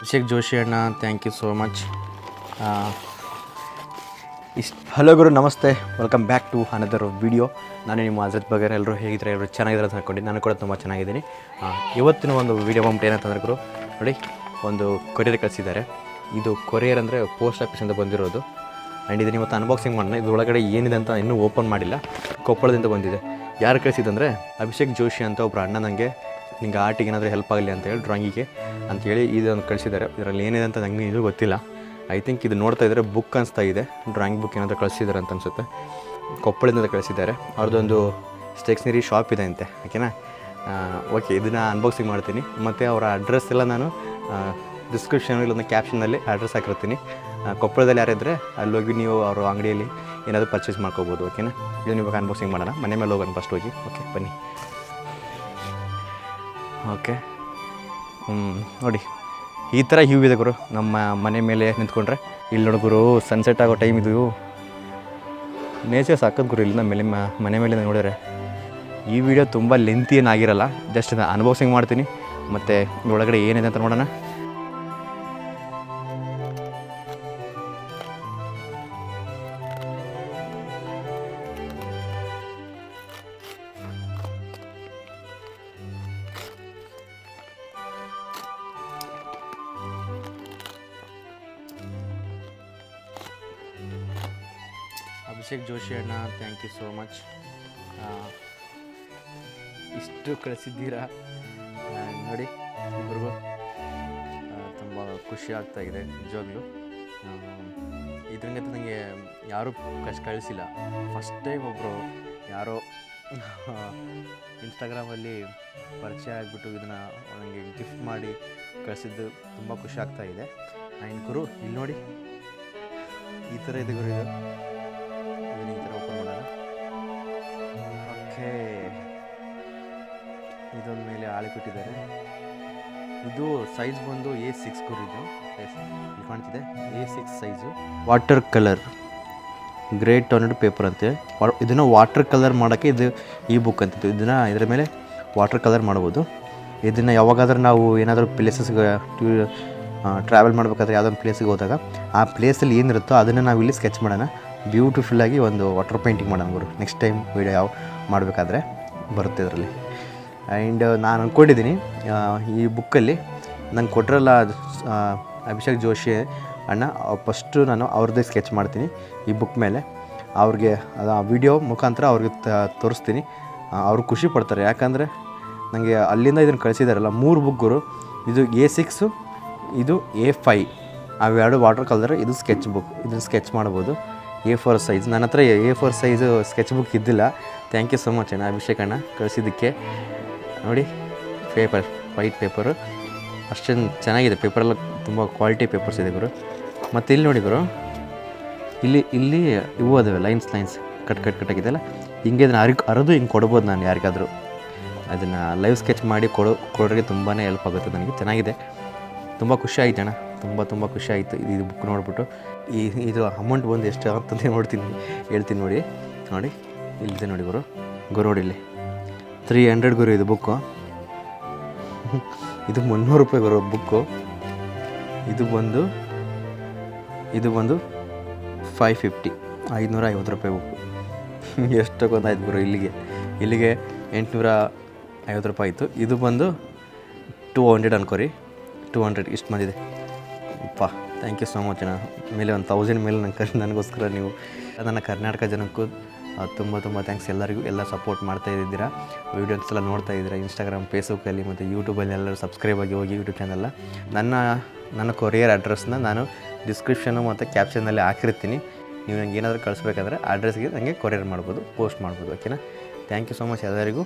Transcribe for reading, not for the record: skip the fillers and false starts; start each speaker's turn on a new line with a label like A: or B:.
A: ಅಭಿಷೇಕ್ ಜೋಶಿ ಅಣ್ಣ, thank you so much. Hello ಗುರು, ನಮಸ್ತೆ, welcome back to another video. ನಾನು ನಿಮ್ಮ ಅಜತ್ ಬಗರ್. ಎಲ್ಲರೂ ಹೇಗಿದ್ದಾರೆ? ಎಲ್ಲರೂ ಚೆನ್ನಾಗಿದ್ದಾರೆ ಅಂತ ಅಂದ್ಕೊಂಡು ನಾನು ಕೂಡ ತುಂಬ ಚೆನ್ನಾಗಿದ್ದೀನಿ. ಇವತ್ತಿನ ಒಂದು ವೀಡಿಯೋ ಬಂದ್ಬಿಟ್ಟು ಏನಂತಂದ್ರೆ ಗುರು ನೋಡಿ, ಒಂದು ಕೊರಿಯರ್ ಕಳಿಸಿದ್ದಾರೆ. ಇದು ಕೊರಿಯರ್ ಅಂದರೆ ಪೋಸ್ಟ್ ಆಫೀಸಿಂದ ಬಂದಿರೋದು. ಆ್ಯಂಡ್ ಇದನ್ನು ಇವತ್ತು ಅನ್ಬಾಕ್ಸಿಂಗ್ ಮಾಡೋಣ. ಇದು ಒಳಗಡೆ ಏನಿದೆ ಅಂತ ಇನ್ನೂ ಓಪನ್ ಮಾಡಿಲ್ಲ. ಕೊಪ್ಪಳದಿಂದ ಬಂದಿದೆ. ಯಾರು ಕಳಿಸಿದಂದರೆ ಅಭಿಷೇಕ್ ಜೋಶಿ ಅಂತ ಒಬ್ಬರು ಅಣ್ಣ ನನಗೆ ನಿಂಗೆ ಆರ್ಟಿಗೆ ಏನಾದರೂ ಹೆಲ್ಪ್ ಆಗಲಿ ಅಂತೇಳಿ, ಡ್ರಾಯಿಂಗಿಗೆ ಅಂಥೇಳಿ ಇದನ್ನು ಕಳಿಸಿದ್ದಾರೆ. ಇದರಲ್ಲಿ ಏನಿದೆ ಅಂತ ನನಗೆ ಇದು ಗೊತ್ತಿಲ್ಲ. ಐ ಥಿಂಕ್ ಇದು ನೋಡ್ತಾ ಇದ್ದರೆ ಬುಕ್ ಅನಿಸ್ತಾ ಇದೆ. ಡ್ರಾಯಿಂಗ್ ಬುಕ್ ಏನಾದರೂ ಕಳಿಸಿದ್ದಾರೆ ಅಂತ ಅನಿಸುತ್ತೆ. ಕೊಪ್ಪಳದಿಂದ ಕಳಿಸಿದ್ದಾರೆ. ಅವ್ರದ್ದೊಂದು ಸ್ಟೇಷ್ನರಿ ಶಾಪ್ ಇದೆ ಅಂತೆ, ಓಕೆನಾ? ಓಕೆ, ಇದನ್ನು ಅನ್ಬಾಕ್ಸಿಂಗ್ ಮಾಡ್ತೀನಿ. ಮತ್ತು ಅವರ ಅಡ್ರೆಸ್ ಎಲ್ಲ ನಾನು ಡಿಸ್ಕ್ರಿಪ್ಷನ್ ಇಲ್ಲೊಂದು ಕ್ಯಾಪ್ಷನಲ್ಲಿ ಅಡ್ರೆಸ್ ಹಾಕಿರ್ತೀನಿ. ಕೊಪ್ಪಳದಲ್ಲಿ ಯಾರಿದ್ದರೆ ಅಲ್ಲಿ ಹೋಗಿ ನೀವು ಅವ್ರ ಅಂಗಡಿಯಲ್ಲಿ ಏನಾದರೂ ಪರ್ಚೇಸ್ ಮಾಡ್ಕೋಬೋದು, ಓಕೆನಾ? ಇದನ್ನು ಇವಾಗ ಅನ್ಬಾಕ್ಸಿಂಗ್ ಮಾಡೋಣ. ಮನೆ ಮೇಲೆ ಹೋಗೋಣ ಫಸ್ಟ್ ಹೋಗಿ. ಓಕೆ, ಬನ್ನಿ. ಓಕೆ, ನೋಡಿ ಈ ಥರ ಹ್ಯೂ ಇದೆ ಗುರು ನಮ್ಮ ಮನೆ ಮೇಲೆ ನಿಂತ್ಕೊಂಡ್ರೆ. ಇಲ್ಲಿ ನೋಡಿ ಗುರು, ಸನ್ಸೆಟ್ ಆಗೋ ಟೈಮ್ ಇದು. ನೇಚರ್ ಸಾಕದು ಗುರು ಇಲ್ಲಿಂದ ಮೇಲೆ ಮನೆ ಮೇಲೆ ನೋಡಿದ್ರೆ. ಈ ವಿಡಿಯೋ ತುಂಬ ಲೆಂತಿ ಏನಾಗಿರಲ್ಲ, ಜಸ್ಟ್ ಅನ್ಬಾಕ್ಸಿಂಗ್ ಮಾಡ್ತೀನಿ. ಮತ್ತು ಒಳಗಡೆ ಏನಿದೆ ಅಂತ ನೋಡೋಣ. ಅಭಿಷೇಕ್ ಜೋಶಿ ಅಣ್ಣ, ಥ್ಯಾಂಕ್ ಯು ಸೋ ಮಚ್. ಇಷ್ಟು ಕಳಿಸಿದ್ದೀರಾ ನೋಡಿ. ಇಬ್ಬರಿಗೂ ತುಂಬ ಖುಷಿ ಆಗ್ತಾಯಿದೆ ನಿಜವಾಗ್ಲೂ. ಇದರಿಂದ ನನಗೆ ಯಾರೂ ಕಳಿಸಿಲ್ಲ. ಫಸ್ಟ್ ಟೈಮ್ ಒಬ್ಬರು ಯಾರೋ ಇನ್ಸ್ಟಾಗ್ರಾಮಲ್ಲಿ ಪರಿಚಯ ಆಗಿಬಿಟ್ಟು ಇದನ್ನು ನನಗೆ ಗಿಫ್ಟ್ ಮಾಡಿ ಕಳಿಸಿದ್ದು ತುಂಬ ಖುಷಿ ಆಗ್ತಾಯಿದೆ. ಆ್ಯಂಡ್ ಗುರು ಇಲ್ಲಿ ನೋಡಿ, ಈ ಥರ ಇದೆ ಗುರು. ಇದು ಈ ಥರ ಓಪನ್ ಮಾಡೋಣ. ಓಕೆ, ಇದೊಂದು ಮೇಲೆ ಆಳೆ ಕೊಟ್ಟಿದ್ದಾರೆ. ಇದು ಸೈಜ್ ಬಂದು A6 ಗುರು. ಇದು ಇಲ್ಲಿ ಕಾಣ್ತಿದೆ A6 size. Water colour great toned paper ಅಂತೆ. ಇದನ್ನು ವಾಟರ್ ಕಲರ್ ಮಾಡೋಕ್ಕೆ ಇದು ಈ ಬುಕ್ ಅಂತಿತ್ತು. ಇದನ್ನು ಇದರ ಮೇಲೆ ವಾಟರ್ ಕಲರ್ ಮಾಡ್ಬೋದು. ಇದನ್ನು ಯಾವಾಗಾದ್ರೂ ನಾವು ಏನಾದರೂ ಪ್ಲೇಸಸ್ಗೆ ಟ್ರಾವೆಲ್ ಮಾಡಬೇಕಾದ್ರೆ ಯಾವುದೊಂದು ಪ್ಲೇಸಿಗೆ ಹೋದಾಗ ಆ ಪ್ಲೇಸಲ್ಲಿ ಏನಿರುತ್ತೋ ಅದನ್ನು ನಾವು ಇಲ್ಲಿ ಸ್ಕೆಚ್ ಮಾಡೋಣ. ಬ್ಯೂಟಿಫುಲ್ಲಾಗಿ ಒಂದು ವಾಟರ್ ಪೇಂಟಿಂಗ್ ಮಾಡೋಣ ಗುರು. ನೆಕ್ಸ್ಟ್ ಟೈಮ್ ವೀಡಿಯೋ ಯಾವ ಮಾಡಬೇಕಾದ್ರೆ ಬರುತ್ತೆ ಇದರಲ್ಲಿ. ಆ್ಯಂಡ್ ನಾನು ಅಂದ್ಕೊಂಡಿದ್ದೀನಿ ಈ ಬುಕ್ಕಲ್ಲಿ ನಂಗೆ ಕೊಟ್ಟಿರಲ್ಲ ಅಭಿಷೇಕ್ ಜೋಶಿ ಅಣ್ಣ, ಫಸ್ಟು ನಾನು ಅವ್ರದ್ದೇ ಸ್ಕೆಚ್ ಮಾಡ್ತೀನಿ ಈ ಬುಕ್ ಮೇಲೆ. ಅವ್ರಿಗೆ ಅದು ಆ ವಿಡಿಯೋ ಮುಖಾಂತರ ಅವ್ರಿಗೆ ತೋರಿಸ್ತೀನಿ. ಅವರು ಖುಷಿ ಪಡ್ತಾರೆ. ಯಾಕಂದರೆ ನನಗೆ ಅಲ್ಲಿಂದ ಇದನ್ನು ಕಳಿಸಿದಾರಲ್ಲ 3 ಬುಕ್ಗಳು. ಇದು A6, ಇದು A5. ಅವೆರಡು ವಾಟರ್ ಕಲರ್, ಇದು ಸ್ಕೆಚ್ ಬುಕ್. ಇದನ್ನು ಸ್ಕೆಚ್ ಮಾಡ್ಬೋದು. A4 size. ನನ್ನ ಹತ್ರ A4 ಸೈಜು ಸ್ಕೆಚ್ ಬುಕ್ ಇದ್ದಿಲ್ಲ. ಥ್ಯಾಂಕ್ ಯು ಸೊ ಮಚ್ ಅಣ್ಣ, ಅಭಿಷೇಕ್ ಅಣ್ಣ, ಕಳಿಸಿದ್ದಕ್ಕೆ. ನೋಡಿ ಪೇಪರ್, ವೈಟ್ ಪೇಪರು ಅಷ್ಟೊಂದು ಚೆನ್ನಾಗಿದೆ. ಪೇಪರೆಲ್ಲ ತುಂಬ ಕ್ವಾಲಿಟಿ ಪೇಪರ್ಸ್ ಇದೆ ಗುರು. ಮತ್ತು ಇಲ್ಲಿ ನೋಡಿ ಗುರು, ಇಲ್ಲಿ ಇವು ಅದಾವೆ ಲೈನ್ಸ್ ಕಟ್ಟಾಗಿದೆಯಲ್ಲ, ಹಿಂಗೆ ಇದನ್ನು ಅರಿದು ಹಿಂಗೆ ಕೊಡ್ಬೋದು ನಾನು ಯಾರಿಗಾದರೂ. ಅದನ್ನು ಲೈವ್ ಸ್ಕೆಚ್ ಮಾಡಿ ಕೊಡೋರಿಗೆ ತುಂಬಾ ಹೆಲ್ಪ್ ಆಗುತ್ತೆ ನನಗೆ. ಚೆನ್ನಾಗಿದೆ, ತುಂಬ ಖುಷಿ ಆಯ್ತು ಅಣ್ಣ, ತುಂಬ ಖುಷಿ ಆಯಿತು ಇದು ಬುಕ್ ನೋಡಿಬಿಟ್ಟು. ಇದು ಅಮೌಂಟ್ ಬಂದು ಎಷ್ಟು ಆಗ್ತದೆ ಹೇಳ್ತೀನಿ ನೋಡಿ. ಇಲ್ಲಿದೆ ನೋಡಿ ಗುರು ನೋಡಿ ಇಲ್ಲಿ 300 ಗುರು ಇದು ಬುಕ್ಕು. ಇದು 300 ರೂಪಾಯಿ ಗುರು ಬುಕ್ಕು. ಇದು ಬಂದು 550, 550 ರೂಪಾಯಿ ಬುಕ್ಕು. ಎಷ್ಟೊಂದಾಯ್ತು ಗುರು. ಇಲ್ಲಿಗೆ 850 ರೂಪಾಯಿ ಆಯಿತು. ಇದು ಬಂದು 200 ಅನ್ಕೋರಿ, 200 ಇಷ್ಟು ಬಂದಿದೆ. ಅಪ್ಪ, ಥ್ಯಾಂಕ್ ಯು ಸೋ ಮಚ್ ಅಣ್ಣ. ಮೇಲೆ 1000 ಮೇಲೆ ನನಗೋಸ್ಕರ ನೀವು ನನ್ನ ಕರ್ನಾಟಕ ಜನಕ್ಕೂ ತುಂಬ ಥ್ಯಾಂಕ್ಸ್. ಎಲ್ಲರಿಗೂ ಎಲ್ಲ ಸಪೋರ್ಟ್ ಮಾಡ್ತಾ ಇದ್ದೀರಾ. ವೀಡಿಯೋಸ್ ಎಲ್ಲ ನೋಡ್ತಾ ಇದ್ದೀರಾ ಇನ್ಸ್ಟಾಗ್ರಾಮ್, ಫೇಸ್ಬುಕ್ಕಲ್ಲಿ ಮತ್ತು ಯೂಟ್ಯೂಬಲ್ಲಿ. ಎಲ್ಲರೂ ಸಬ್ಸ್ಕ್ರೈಬ್ ಆಗಿ ಹೋಗಿ ಯೂಟ್ಯೂಬ್ ಚಾನಲ್ನ. ನನ್ನ ಕೊರಿಯರ್ ಅಡ್ರೆಸ್ನ ನಾನು ಡಿಸ್ಕ್ರಿಪ್ಷನು ಮತ್ತು ಕ್ಯಾಪ್ಷನಲ್ಲಿ ಹಾಕಿರ್ತೀನಿ. ನೀವು ನನಗೆ ಏನಾದರೂ ಕಳಿಸ್ಬೇಕಾದ್ರೆ ಅಡ್ರೆಸ್ಗೆ ನನಗೆ ಕೊರಿಯರ್ ಮಾಡ್ಬೋದು, ಪೋಸ್ಟ್ ಮಾಡ್ಬೋದು, ಓಕೆನಾ? ಥ್ಯಾಂಕ್ ಯು ಸೊ ಮಚ್ ಎಲ್ಲರಿಗೂ.